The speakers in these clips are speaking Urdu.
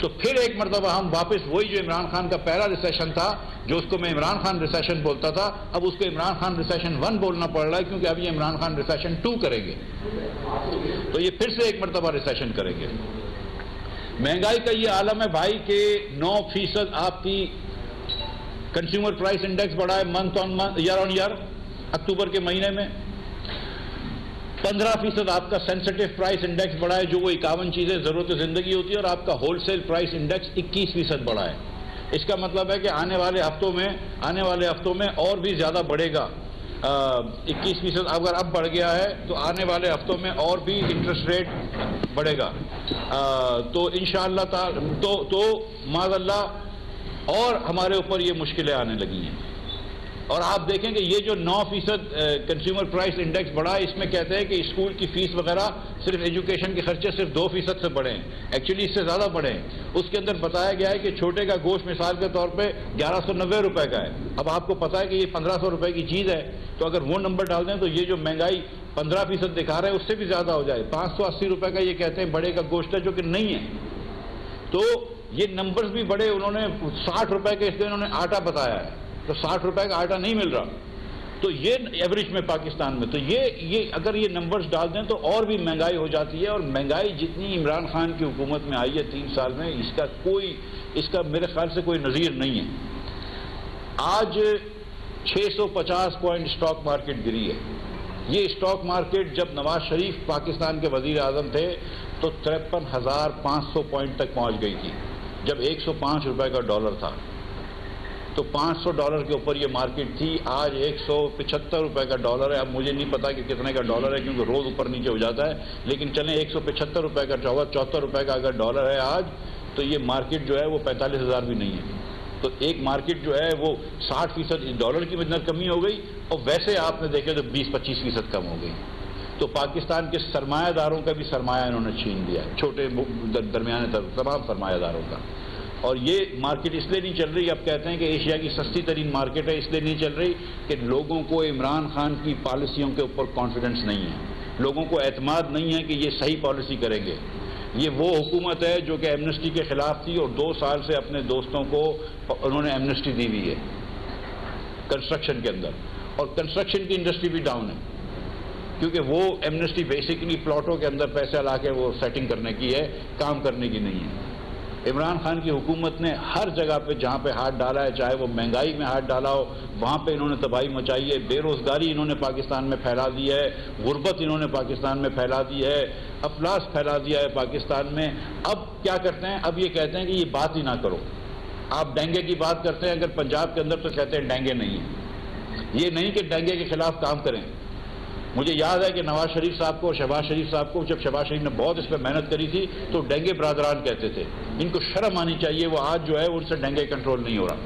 تو پھر ایک مرتبہ ہم واپس وہی جو عمران خان کا پہلا ریسیشن تھا، جو اس کو میں عمران خان ریسیشن بولتا تھا، اب اس کو عمران خان ریسیشن 1 بولنا پڑ رہا ہے، کیونکہ اب یہ عمران خان ریسیشن 2 کریں گے، تو یہ پھر سے ایک مرتبہ ریسیشن کریں گے۔ مہنگائی کا یہ عالم ہے بھائی کہ 9% آپ کی کنزیومر پرائس انڈیکس بڑھا ہے month on month, year on year, اکتوبر کے مہینے میں 15% آپ کا سینسٹیو پرائس انڈیکس بڑھا ہے، جو وہ 51 چیزیں ضرورت زندگی ہوتی ہے، اور آپ کا ہول سیل پرائس انڈیکس 21% بڑھا ہے۔ اس کا مطلب ہے کہ آنے والے ہفتوں میں اور بھی زیادہ بڑھے گا۔ 21% اگر اب بڑھ گیا ہے تو آنے والے ہفتوں میں اور بھی انٹرسٹ ریٹ بڑھے گا، تو انشاءاللہ تعالی تو معاذ اللہ اور ہمارے اوپر یہ مشکلیں آنے لگی ہیں۔ اور آپ دیکھیں کہ یہ جو 9% کنزیومر پرائس انڈیکس بڑھا ہے، اس میں کہتے ہیں کہ اسکول کی فیس وغیرہ صرف ایجوکیشن کے خرچے صرف 2% سے بڑھے ہیں، ایکچولی اس سے زیادہ بڑھے ہیں۔ اس کے اندر بتایا گیا ہے کہ چھوٹے کا گوشت مثال کے طور پہ 1190 روپے کا ہے، اب آپ کو پتا ہے کہ یہ 1500 روپے کی چیز ہے، تو اگر وہ نمبر ڈال دیں تو یہ جو مہنگائی 15% دکھا رہا ہے اس سے بھی زیادہ ہو جائے۔ 580 روپے کا یہ کہتے ہیں بڑے کا گوشت ہے، جو کہ نہیں ہے۔ تو یہ نمبرز بھی بڑے، انہوں نے 60 روپے کے اس دن انہوں نے آٹا بتایا ہے، تو 60 روپے کا آٹا نہیں مل رہا، تو یہ ایوریج میں پاکستان میں، تو یہ اگر یہ نمبرز ڈال دیں تو اور بھی مہنگائی ہو جاتی ہے۔ اور مہنگائی جتنی عمران خان کی حکومت میں آئی ہے 3 سال میں، اس کا میرے خیال سے کوئی نظیر نہیں ہے۔ آج 650 پوائنٹ اسٹاک مارکیٹ گری ہے۔ یہ اسٹاک مارکیٹ جب نواز شریف پاکستان کے وزیر اعظم تھے تو 53,500 پوائنٹ تک پہنچ گئی تھی، جب 105 روپے کا ڈالر تھا، تو $500 کے اوپر یہ مارکیٹ تھی۔ آج 175 روپے کا ڈالر ہے، اب مجھے نہیں پتا کہ کتنے کا ڈالر ہے کیونکہ روز اوپر نیچے ہو جاتا ہے، لیکن چلیں 175 روپے کا 74 روپے کا اگر ڈالر ہے آج، تو یہ مارکیٹ جو ہے وہ 45,000 بھی نہیں ہے۔ تو ایک مارکیٹ جو ہے وہ 60% ڈالر کی وجہ سے کمی ہو گئی، اور ویسے آپ نے دیکھے تو 20-25% کم ہو گئی۔ تو پاکستان کے سرمایہ داروں کا بھی سرمایہ انہوں نے چھین لیا ہے، چھوٹے درمیانے تمام سرمایہ داروں کا۔ اور یہ مارکیٹ اس لیے نہیں چل رہی، اب کہتے ہیں کہ ایشیا کی سستی ترین مارکیٹ ہے، اس لیے نہیں چل رہی کہ لوگوں کو عمران خان کی پالیسیوں کے اوپر کانفیڈنس نہیں ہے، لوگوں کو اعتماد نہیں ہے کہ یہ صحیح پالیسی کریں گے۔ یہ وہ حکومت ہے جو کہ ایمنسٹی کے خلاف تھی، اور 2 سال سے اپنے دوستوں کو انہوں نے ایمنسٹی دی ہوئی ہے کنسٹرکشن کے اندر، اور کنسٹرکشن کی انڈسٹری بھی ڈاؤن ہے، کیونکہ وہ ایمنسٹی بیسیکلی پلاٹوں کے اندر پیسے لا کے وہ سیٹنگ کرنے کی ہے، کام کرنے کی نہیں ہے۔ عمران خان کی حکومت نے ہر جگہ پہ جہاں پہ ہاتھ ڈالا ہے، چاہے وہ مہنگائی میں ہاتھ ڈالا ہو، وہاں پہ انہوں نے تباہی مچائی ہے، بے روزگاری انہوں نے پاکستان میں پھیلا دی ہے، غربت انہوں نے پاکستان میں پھیلا دی ہے، افلاس پھیلا دیا ہے پاکستان میں۔ اب کیا کرتے ہیں، اب یہ کہتے ہیں کہ یہ بات ہی نہ کرو۔ آپ ڈینگے کی بات کرتے ہیں اگر پنجاب کے اندر، تو کہتے ہیں ڈینگے نہیں ہے، یہ نہیں کہ ڈینگے کے خلاف کام کریں۔ مجھے یاد ہے کہ نواز شریف صاحب کو اور شہباز شریف صاحب کو، جب شہباز شریف نے بہت اس پہ محنت کری تھی تو ڈینگے برادران کہتے تھے، ان کو شرم آنی چاہیے، وہ آج جو ہے ان سے ڈینگے کنٹرول نہیں ہو رہا۔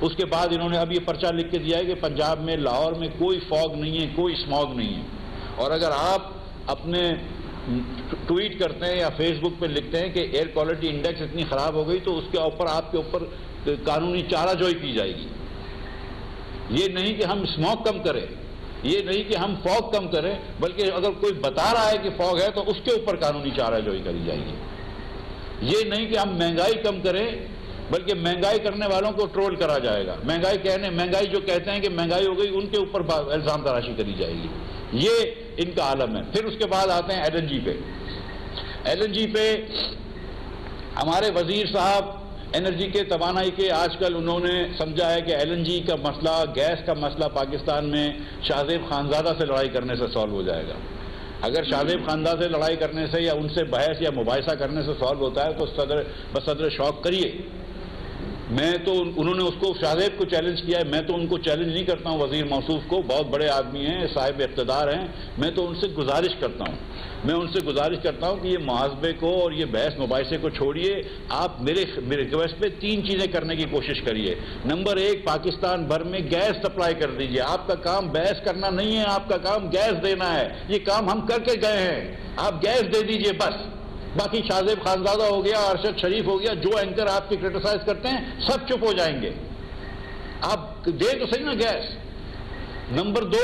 اس کے بعد انہوں نے اب یہ پرچہ لکھ کے دیا ہے کہ پنجاب میں، لاہور میں کوئی فاگ نہیں ہے، کوئی اسموگ نہیں ہے، اور اگر آپ اپنے ٹویٹ کرتے ہیں یا فیس بک پہ لکھتے ہیں کہ ایئر کوالٹی انڈیکس اتنی خراب ہو گئی، تو اس کے اوپر آپ کے اوپر قانونی چارہ جوئی کی جائے گی۔ یہ نہیں کہ ہم اسموگ کم کریں، یہ نہیں کہ ہم فوگ کم کریں، بلکہ اگر کوئی بتا رہا ہے کہ فوگ ہے تو اس کے اوپر قانونی چارہ جوئی کری جائے گی۔ یہ نہیں کہ ہم مہنگائی کم کریں، بلکہ مہنگائی کرنے والوں کو ٹرول کرا جائے گا۔ مہنگائی جو کہتے ہیں کہ مہنگائی ہو گئی، ان کے اوپر الزام تراشی کری جائے گی۔ یہ ان کا عالم ہے۔ پھر اس کے بعد آتے ہیں ایل این جی پہ۔ ایل این جی پہ ہمارے وزیر صاحب انرجی کے، توانائی کے، آج کل انہوں نے سمجھا ہے کہ ایل این جی کا مسئلہ، گیس کا مسئلہ پاکستان میں شاہ زیب خانزادہ سے لڑائی کرنے سے سالو ہو جائے گا۔ اگر شاہ زیب خانزادہ سے لڑائی کرنے سے یا ان سے بحث یا مباحثہ کرنے سے سالو ہوتا ہے تو بصدر شوق کریے۔ انہوں نے اس کو، شاہ زیب کو چیلنج کیا ہے، میں تو ان کو چیلنج نہیں کرتا ہوں، وزیر موصوف کو، بہت بڑے آدمی ہیں، صاحب اقتدار ہیں، میں تو ان سے گزارش کرتا ہوں کہ یہ محاسبے کو اور یہ بحث مباحثے کو چھوڑیے، آپ میرے ریکویسٹ پہ 3 چیزیں کرنے کی کوشش کریے۔ نمبر 1، پاکستان بھر میں گیس سپلائی کر دیجیے۔ آپ کا کام بحث کرنا نہیں ہے، آپ کا کام گیس دینا ہے، یہ کام ہم کر کے گئے ہیں، آپ گیس دے دیجیے بس۔ باقی شاہ زیب خانزادہ ہو گیا، ارشد شریف ہو گیا، جو اینکر آپ کی کرٹیسائز کرتے ہیں سب چپ ہو جائیں گے، آپ دے تو صحیح نا گیس۔ نمبر 2،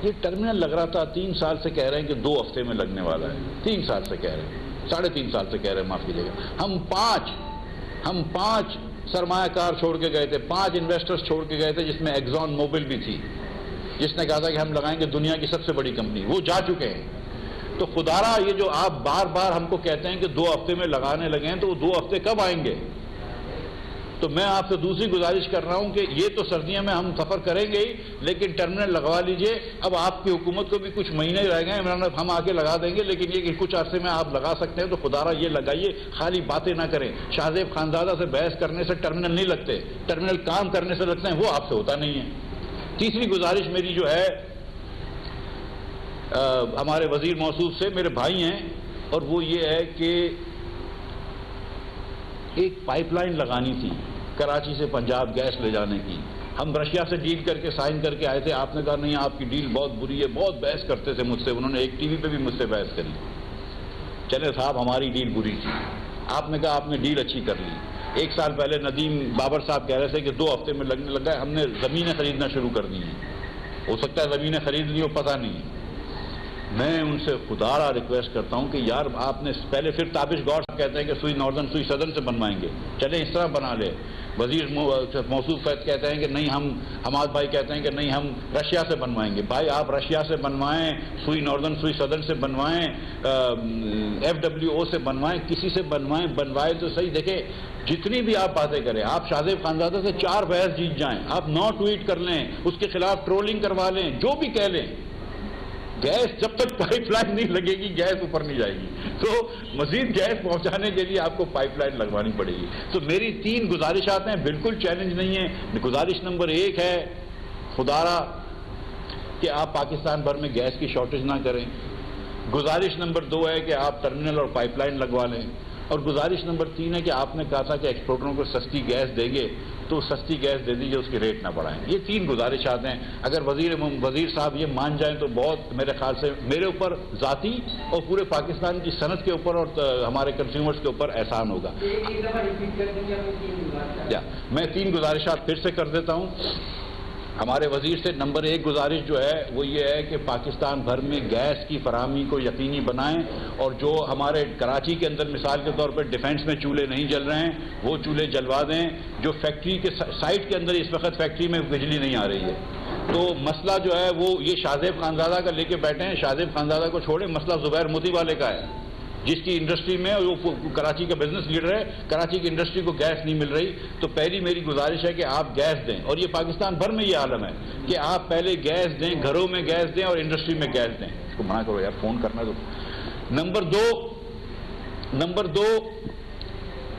یہ ٹرمینل لگ رہا تھا 3 سال سے کہہ رہے ہیں کہ 2 ہفتے میں لگنے والا ہے، 3 سال سے کہہ رہے ہیں، 3.5 سال سے کہہ رہے ہیں معاف کیجیے گا. ہم پانچ سرمایہ کار چھوڑ کے گئے تھے, 5 انویسٹرز چھوڑ کے گئے تھے, جس میں ایگزون موبل بھی تھی, جس نے کہا تھا کہ ہم لگائیں گے دنیا کی سب سے بڑی کمپنی. وہ جا چکے ہیں. تو خدارا یہ جو آپ بار بار ہم کو کہتے ہیں کہ 2 ہفتے میں لگانے لگے ہیں, تو وہ 2 ہفتے کب آئیں گے؟ تو میں آپ سے دوسری گزارش کر رہا ہوں کہ یہ تو سردیوں میں ہم سفر کریں گے ہی, لیکن ٹرمینل لگوا لیجئے. اب آپ کی حکومت کو بھی کچھ مہینے رہ گئے ہیں, ہم آ کے لگا دیں گے, لیکن یہ کہ کچھ عرصے میں آپ لگا سکتے ہیں تو خدارا یہ لگائیے, خالی باتیں نہ کریں. شاہ زیب خانزادہ سے بحث کرنے سے ٹرمینل نہیں لگتے, ٹرمینل کام کرنے سے لگتے ہیں, وہ آپ سے ہوتا نہیں ہے. تیسری گزارش میری جو ہے ہمارے وزیر موصوف سے, میرے بھائی ہیں, اور وہ یہ ہے کہ ایک پائپ لائن لگانی تھی کراچی سے پنجاب گیس لے جانے کی. ہم رشیا سے ڈیل کر کے سائن کر کے آئے تھے. آپ نے کہا نہیں آپ کی ڈیل بہت بری ہے, بہت بحث کرتے تھے مجھ سے, انہوں نے ایک ٹی وی پہ بھی مجھ سے بحث کری. چلے صاحب ہماری ڈیل بری تھی, آپ نے کہا آپ نے ڈیل اچھی کر لی. 1 سال پہلے ندیم بابر صاحب کہہ رہے تھے کہ 2 ہفتے میں لگنے لگا ہے, ہم نے زمینیں خریدنا شروع کر دی ہیں. ہو سکتا ہے زمینیں خرید لی ہو, پتہ نہیں. میں ان سے خدارا ریکویسٹ کرتا ہوں کہ یار آپ نے پہلے, پھر تابش گوڑ کہتے ہیں کہ سوئی ناردرن سوئی سدرن سے بنوائیں گے, چلیں اس طرح بنا لے. وزیر موصوف کہتے ہیں کہ نہیں, ہم حماد بھائی کہتے ہیں کہ نہیں ہم رشیا سے بنوائیں گے. بھائی آپ رشیا سے بنوائیں, سوئی ناردرن سوئی سدرن سے بنوائیں, FWO سے بنوائیں, کسی سے بنوائیں تو صحیح. دیکھیں جتنی بھی آپ باتیں کریں, آپ شاہ زیب خانزادہ سے 4 بحث جیت جائیں, آپ 9 ٹویٹ کر لیں, اس کے خلاف ٹرولنگ کروا لیں, جو بھی کہہ لیں, گیس جب تک پائپ لائن نہیں لگے گی گیس اوپر نہیں جائے گی. تو مزید گیس پہنچانے کے لیے آپ کو پائپ لائن لگوانی پڑے گی. تو میری 3 گزارشات ہیں, بالکل چیلنج نہیں ہے. گزارش نمبر 1 ہے خدارا کہ آپ پاکستان بھر میں گیس کی شارٹیج نہ کریں. گزارش نمبر 2 ہے کہ آپ ٹرمینل اور پائپ لائن لگوا لیں. اور گزارش نمبر 3 ہے کہ آپ نے کہا تھا کہ ایکسپورٹروں کو سستی گیس دیں گے, تو سستی گیس دے دیجیے, اس کے ریٹ نہ بڑھائیں. یہ 3 گزارشات ہیں. اگر وزیر صاحب یہ مان جائیں تو بہت میرے خیال سے میرے اوپر ذاتی اور پورے پاکستان کی صنعت کے اوپر اور ہمارے کنزیومرز کے اوپر احسان ہوگا. میں 3 گزارشات پھر سے کر دیتا ہوں ہمارے وزیر سے. نمبر 1 گزارش جو ہے وہ یہ ہے کہ پاکستان بھر میں گیس کی فراہمی کو یقینی بنائیں, اور جو ہمارے کراچی کے اندر مثال کے طور پر ڈیفنس میں چولہے نہیں جل رہے ہیں وہ چولہے جلوا دیں. جو فیکٹری کے سائٹ کے اندر اس وقت فیکٹری میں بجلی نہیں آ رہی ہے, تو مسئلہ جو ہے وہ یہ شاہ زیب خانزادہ کا لے کے بیٹھے ہیں. شاہ زیب خانزادہ کو چھوڑیں, مسئلہ زبیر موتی والے کا ہے, جس کی انڈسٹری میں وہ کراچی کا بزنس لیڈر ہے. کراچی کی انڈسٹری کو گیس نہیں مل رہی. تو پہلی میری گزارش ہے کہ آپ گیس دیں, اور یہ پاکستان بھر میں یہ عالم ہے کہ آپ پہلے گیس دیں, گھروں میں گیس دیں اور انڈسٹری میں گیس دیں. اس کو منع کرو یار, فون کرنا. تو نمبر 2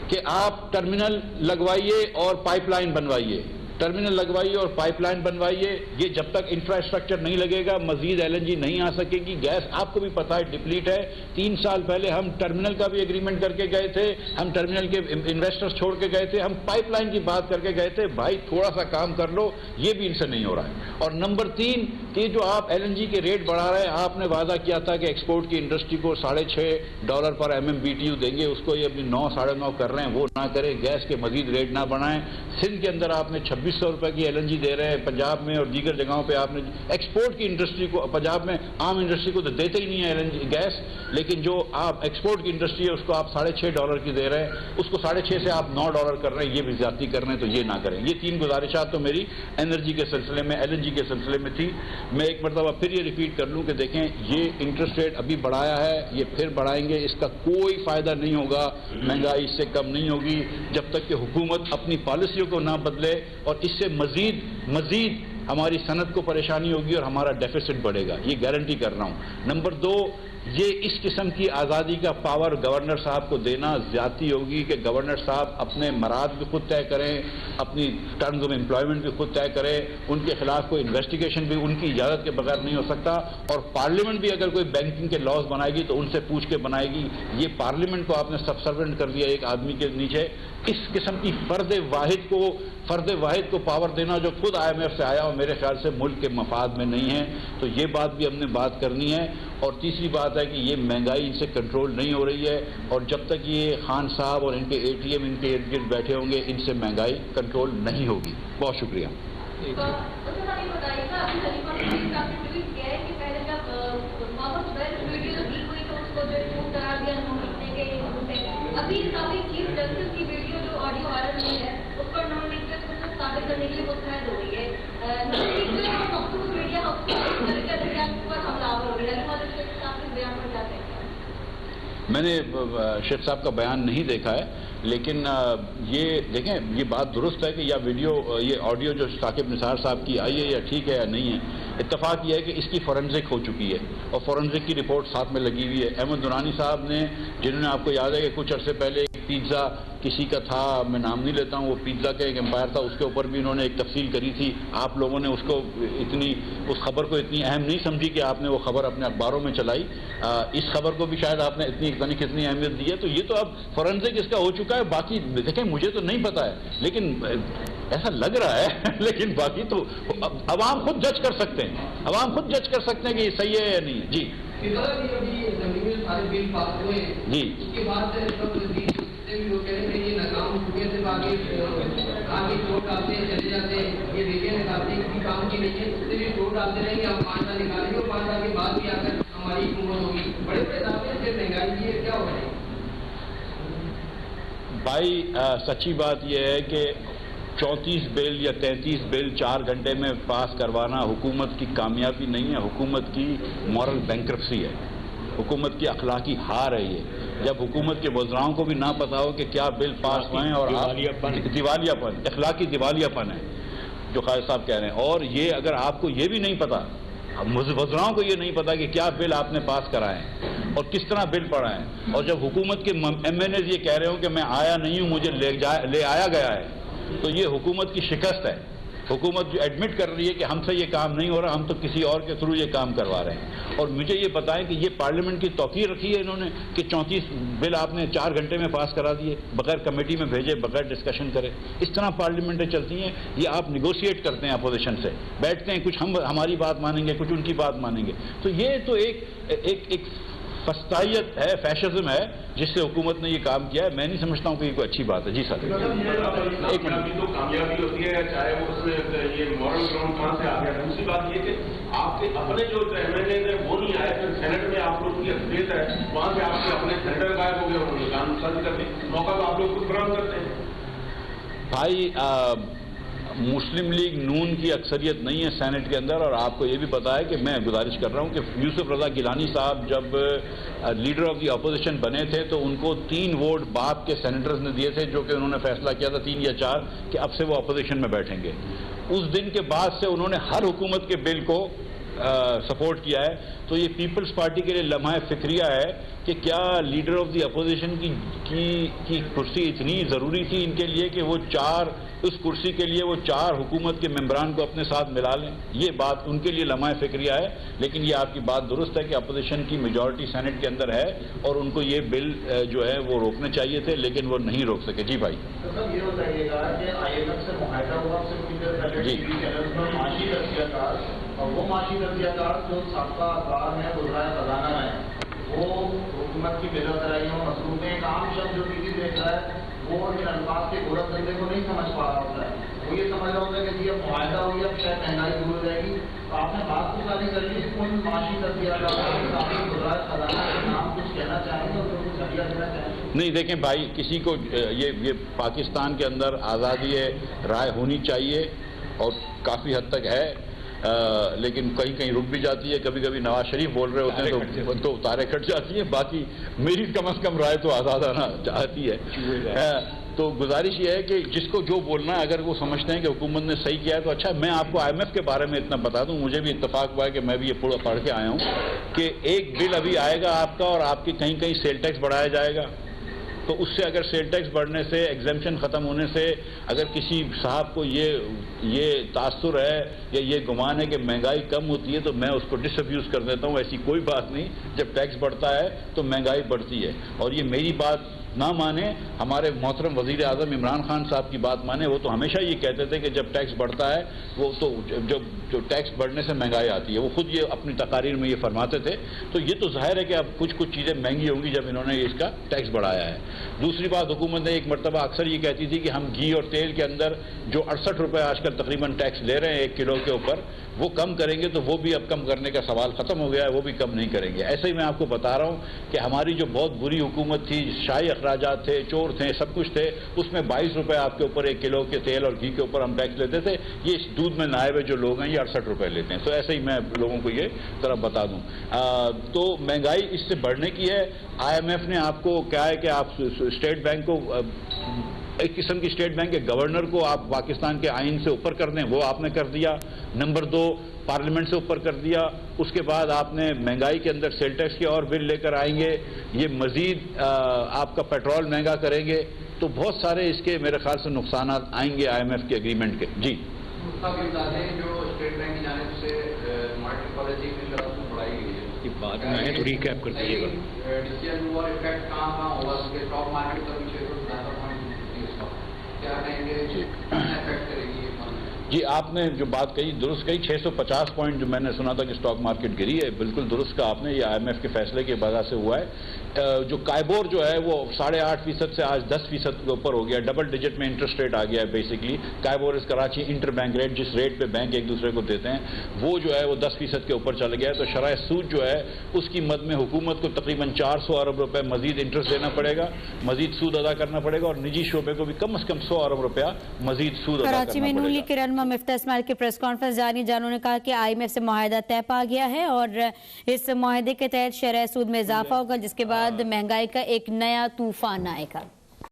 کہ آپ ٹرمینل لگوائیے اور پائپ لائن بنوائیے. ٹرمینل لگوائیے اور پائپ لائن بنوائیے. یہ جب تک انفراسٹرکچر نہیں لگے گا مزید LNG نہیں آ سکے گی. گیس آپ کو بھی پتہ ہے ڈپلیٹ ہے. 3 سال پہلے ہم ٹرمینل کا بھی ایگریمنٹ کر کے گئے تھے, ہم ٹرمینل کے انویسٹرز چھوڑ کے گئے تھے, ہم پائپ لائن کی بات کر کے گئے تھے. بھائی تھوڑا سا کام کر لو, یہ بھی ان سے نہیں ہو رہا ہے. اور نمبر 3 کہ جو آپ LNG کے ریٹ بڑھا رہے ہیں, آپ نے وعدہ کیا تھا کہ ایکسپورٹ کی انڈسٹری کو $6.5 پر MMBTU دیں گے, اس کو یہ ابھی 9 9.5 کر رہے ہیں, وہ نہ کریں. گیس کے مزید ریٹ نہ بڑھائیں. سندھ کے اندر آپ نے 2600 روپے کی LNG دے رہے ہیں, پنجاب میں اور دیگر جگہوں پہ آپ نے ایکسپورٹ کی انڈسٹری کو, پنجاب میں عام انڈسٹری کو تو دیتے ہی نہیں ہے LNG گیس, لیکن جو آپ ایکسپورٹ کی انڈسٹری ہے اس کو آپ $6.5 کی دے رہے ہیں, اس کو $6.5 سے آپ $9 کر رہے ہیں. یہ بھی زیادتی کر رہے ہیں, تو یہ نہ کریں. یہ 3 گزارشات تو میری انرجی کے سلسلے میں, LNG کے سلسلے میں تھی. میں ایک مرتبہ پھر یہ ریپیٹ کر لوں کہ دیکھیں یہ انٹرسٹ ریٹ ابھی بڑھایا ہے, یہ پھر بڑھائیں گے, اس کا کوئی فائدہ نہیں ہوگا. مہنگائی اس سے کم نہیں ہوگی جب تک کہ حکومت اپنی پالیسیوں کو نہ بدلے, اور اس سے مزید ہماری صنعت کو پریشانی ہوگی اور ہمارا ڈیفیسٹ بڑھے گا. یہ گارنٹی کر رہا ہوں. نمبر 2 یہ اس قسم کی آزادی کا پاور گورنر صاحب کو دینا زیادتی ہوگی کہ گورنر صاحب اپنے مراد بھی خود طے کریں, اپنی ٹرمز آف امپلائمنٹ بھی خود طے کریں. ان کے خلاف کوئی انویسٹیگیشن بھی ان کی اجازت کے بغیر نہیں ہو سکتا. اور پارلیمنٹ بھی اگر کوئی بینکنگ کے لاز بنائے گی تو ان سے پوچھ کے بنائے گی. یہ پارلیمنٹ کو آپ نے سبسروینٹ کر دیا ایک آدمی کے نیچے. اس قسم کی فرد واحد کو پاور دینا جو خود IMF سے آیا اور میرے خیال سے ملک کے مفاد میں نہیں ہے. تو یہ بات بھی ہم نے بات کرنی ہے. اور تیسری بات ہے کہ یہ مہنگائی ان سے کنٹرول نہیں ہو رہی ہے, اور جب تک یہ خان صاحب اور ان کے ATM ان کے ارد گرد بیٹھے ہوں گے, ان سے مہنگائی کنٹرول نہیں ہوگی. بہت شکریہ. ابھی سابق چیف جسٹس کی ویڈیو جو آڈیو وائرل ہوئی ہے اس پر نان لیگل کو ثابت کرنے کے لیے مستعد ہو گئی ہے. نان لیگل اور مخصوص میڈیا ہاؤس کے درمیان پر حملہ ہو گیا ہے. اور شیخ صاحب کے بیان پر جاتے ہیں. میں نے شیخ صاحب کا بیان نہیں دیکھا ہے، لیکن یہ دیکھیں یہ بات درست ہے کہ یا ویڈیو یہ آڈیو جو ثاقب نثار صاحب کی آئی ہے یا ٹھیک ہے یا نہیں ہے. اتفاق یہ ہے کہ اس کی فورنزک ہو چکی ہے اور فورنزک کی رپورٹ ساتھ میں لگی ہوئی ہے. احمد درانی صاحب نے، جنہوں نے آپ کو یاد ہے کہ کچھ عرصے پہلے ایک پیزا کسی کا تھا، میں نام نہیں لیتا ہوں، وہ پیزا کا ایک امپائر تھا، اس کے اوپر بھی انہوں نے ایک تفصیل کری تھی. آپ لوگوں نے اس خبر کو اتنی اہم نہیں سمجھی کہ آپ نے وہ خبر اپنے اخباروں میں چلائی. اس خبر کو بھی شاید آپ نے کتنی اہمیت دی ہے. تو یہ تو اب فورنزک اس کا ہو چکا ہے. باقی دیکھیں مجھے تو نہیں پتا ہے، لیکن ایسا لگ رہا ہے لیکن باقی تو عوام خود جج کر سکتے ہیں. عوام خود جج کر سکتے ہیں کہ یہ صحیح ہے یا نہیں ہے. جی جی بھائی سچی بات یہ ہے کہ 34 بل یا 33 بل 4 گھنٹے میں پاس کروانا حکومت کی کامیابی نہیں ہے، حکومت کی مورل بینکرپسی ہے، حکومت کی اخلاقی ہار ہے. یہ جب حکومت کے وزراؤں کو بھی نہ پتا ہو کہ کیا بل پاس ہوئے اور دیوالیہ پن، اخلاقی دیوالیہ پن ہے جو خالد صاحب کہہ رہے ہیں. اور یہ اگر آپ کو یہ بھی نہیں پتا، وزراؤں کو یہ نہیں پتا کہ کیا بل آپ نے پاس کرائے ہیں اور کس طرح بل پڑھائے ہیں، اور جب حکومت کے ایم این ایز یہ کہہ رہے ہوں کہ میں آیا نہیں ہوں، مجھے لے آیا گیا ہے، تو یہ حکومت کی شکست ہے. حکومت جو ایڈمٹ کر رہی ہے کہ ہم سے یہ کام نہیں ہو رہا، ہم تو کسی اور کے تھرو یہ کام کروا رہے ہیں. اور مجھے یہ بتائیں کہ یہ پارلیمنٹ کی توقیر رکھی ہے انہوں نے کہ 34 بل آپ نے 4 گھنٹے میں پاس کرا دیے، بغیر کمیٹی میں بھیجے، بغیر ڈسکشن کرے. اس طرح پارلیمنٹیں چلتی ہیں. یہ آپ نیگوشیٹ کرتے ہیں اپوزیشن سے، بیٹھتے ہیں، کچھ ہم ہماری بات مانیں گے، کچھ ان کی بات مانیں گے. تو یہ تو ایک فسطائیت ہے، فیشزم ہے جس سے حکومت نے یہ کام کیا ہے. میں نہیں سمجھتا ہوں کہ یہ کوئی اچھی بات ہے. جی سر ایک منٹ. تو کامیابی ہوتی ہے چاہے وہ اس میں یہ مورل گراؤنڈ کہاں سے آ گیا. دوسری بات یہ کہ آپ کے اپنے جو ایم ایل اے وہ نہیں آئے، پھر سینٹ میں آپ لوگ کی اکثریت ہے، وہاں سے آپ کے اپنے سینٹر غائب ہو گئے، انہوں نے قانون سازی کرتے موقع تو آپ لوگ خود فراہم کرتے ہیں. بھائی مسلم لیگ نون کی اکثریت نہیں ہے سینٹ کے اندر، اور آپ کو یہ بھی پتا ہے کہ میں گزارش کر رہا ہوں کہ یوسف رضا گیلانی صاحب جب لیڈر آف دی اپوزیشن بنے تھے تو ان کو 3 ووٹ باپ کے سینیٹرز نے دیے تھے، جو کہ انہوں نے فیصلہ کیا تھا 3 یا 4 کہ اب سے وہ اپوزیشن میں بیٹھیں گے. اس دن کے بعد سے انہوں نے ہر حکومت کے بل کو سپورٹ کیا ہے. تو یہ پیپلز پارٹی کے لیے لمحہ فکریہ ہے کہ کیا لیڈر آف دی اپوزیشن کی کرسی اتنی ضروری تھی ان کے لیے کہ وہ اس کرسی کے لیے وہ 4 حکومت کے ممبران کو اپنے ساتھ ملا لیں. یہ بات ان کے لیے لمحہ فکریہ ہے. لیکن یہ آپ کی بات درست ہے کہ اپوزیشن کی میجورٹی سینٹ کے اندر ہے اور ان کو یہ بل جو ہے وہ روکنے چاہیے تھے، لیکن وہ نہیں روک سکے. جی بھائی یہ بتائیے گا کہ آئی ایم ایف سے معاہدہ ہوا جی معاشی تجزیہ کار، اور وہ معاشی تجزیہ کار جو سابقہ اخبار ہیں وزرائے خزانہ ہیں، وہ حکومت کی بے نظرائیوں مصروفیں ایک عام شخص جو ٹی وی دیکھ رہا ہے وہ ان الفاظ کے غورت دندے کو نہیں سمجھ پا رہا ہوتا ہے. وہ یہ سمجھ رہا ہوتا ہے کہ جب معاہدہ ہو گیا شاید مہنگائی دور ہو جائے گی. تو آپ نے بات کو ساری کر لی، کون معاشی تجزیہ کار وزرائے خزانہ کے نام کچھ کہنا چاہیں گے اور کچھ ہدیہ دینا چاہیں گے؟ نہیں دیکھیں بھائی، کسی کو یہ پاکستان کے اندر آزادی رائے ہونی چاہیے اور کافی حد تک ہے، لیکن کہیں کہیں رک بھی جاتی ہے. کبھی کبھی نواز شریف بول رہے ہوتے ہیں تو تارے کٹ جاتی ہیں. باقی میری کم از کم رائے تو آزاد آنا چاہتی ہے. تو گزارش یہ ہے کہ جس کو جو بولنا ہے، اگر وہ سمجھتے ہیں کہ حکومت نے صحیح کیا ہے تو اچھا. میں آپ کو آئی ایم ایف کے بارے میں اتنا بتا دوں، مجھے بھی اتفاق ہوا ہے کہ میں بھی یہ پڑھ کے آیا ہوں کہ ایک بل ابھی آئے گا آپ کا، اور آپ کی کہیں سیل ٹیکس بڑھایا جائے گا. تو اس سے اگر سیل ٹیکس بڑھنے سے، ایگزمپشن ختم ہونے سے اگر کسی صاحب کو یہ تاثر ہے یا یہ گمان ہے کہ مہنگائی کم ہوتی ہے تو میں اس کو ڈس ابیوز کر دیتا ہوں. ایسی کوئی بات نہیں. جب ٹیکس بڑھتا ہے تو مہنگائی بڑھتی ہے. اور یہ میری بات نہ مانے، ہمارے محترم وزیر اعظم عمران خان صاحب کی بات مانے. وہ تو ہمیشہ یہ کہتے تھے کہ جب ٹیکس بڑھتا ہے وہ تو جو ٹیکس بڑھنے سے مہنگائی آتی ہے. وہ خود یہ اپنی تقاریر میں یہ فرماتے تھے. تو یہ تو ظاہر ہے کہ اب کچھ چیزیں مہنگی ہوں گی جب انہوں نے اس کا ٹیکس بڑھایا ہے. دوسری بات، حکومت نے ایک مرتبہ اکثر یہ کہتی تھی کہ ہم گھی اور تیل کے اندر جو 68 روپے آج کل تقریباً ٹیکس لے رہے ہیں 1 کلو کے اوپر، وہ کم کریں گے تو وہ بھی اب کم کرنے کا سوال ختم ہو گیا ہے, وہ بھی کم نہیں کریں گے. ایسے ہی میں آپ کو بتا رہا ہوں کہ ہماری جو بہت بری حکومت تھی, شاہی اخراجات تھے, چور تھے, سب کچھ تھے, اس میں 22 روپے آپ کے اوپر 1 کلو کے تیل اور گھی کے اوپر ہم ٹیکس لیتے تھے. یہ اس دودھ میں نہائے ہوئے جو لوگ ہیں یہ 68 روپے لیتے ہیں. تو ایسے ہی میں لوگوں کو یہ طرف بتا دوں. تو مہنگائی اس سے بڑھنے کی ہے. IMF نے آپ کو کہا ہے کہ آپ اسٹیٹ بینک کو, ایک قسم کی اسٹیٹ بینک کے گورنر کو آپ پاکستان کے آئین سے اوپر کر دیں, وہ آپ نے کر دیا. نمبر 2, پارلیمنٹ سے اوپر کر دیا. اس کے بعد آپ نے مہنگائی کے اندر سیل ٹیکس کے اور بل لے کر آئیں گے. یہ مزید آپ کا پیٹرول مہنگا کریں گے. تو بہت سارے اس کے میرے خیال سے نقصانات آئیں گے IMF کے اگریمنٹ کے. جی جو اسٹیٹ بینک کی جانب سے مانیٹری پالیسی کی طرف سے بڑھائی گئی ہے, یہ بات میں ہے تو ریکیپ کر دیجیے گا. ڈیسیزن اور افیکٹ کہاں ہوگا, اس کے اسٹاک مارکیٹ کا بھی 6 کیا کہیں گے, افیکٹ کرے گی؟ جی آپ نے جو بات کہی درست کہی. 650 پوائنٹ جو میں نے سنا تھا کہ اسٹاک مارکیٹ گری ہے, بالکل درست کہا آپ نے. یہ IMF کے فیصلے کی وجہ سے ہوا ہے. جو کائبور جو ہے وہ 8.5% سے آج 10% کے اوپر ہو گیا. ڈبل ڈیجٹ میں انٹرسٹ ریٹ آ گیا ہے. بیسکلی کائبور اس کراچی انٹر بینک ریٹ, جس ریٹ پہ بینک ایک دوسرے کو دیتے ہیں, وہ جو ہے وہ 10% کے اوپر چل گیا ہے. تو شرح سود جو ہے اس کی مد میں حکومت کو تقریباً 400 ارب روپے مزید انٹرسٹ دینا پڑے گا, مزید سود ادا کرنا پڑے گا, اور نجی شعبے کو بھی کم از کم 100 ارب روپیہ مزید سود ادا کراچی کرنا میں پڑے نون گا. لیگ کے رہنما مفتاح اسماعیل کی پریس کانفرنس جاری, جہاں انہوں نے کہا کہ IMF سے معاہدہ طے پا گیا ہے اور اس معاہدے کے تحت شرح سود میں اضافہ ہوگا, جس کے بعد مہنگائی کا ایک نیا طوفان آئے گا.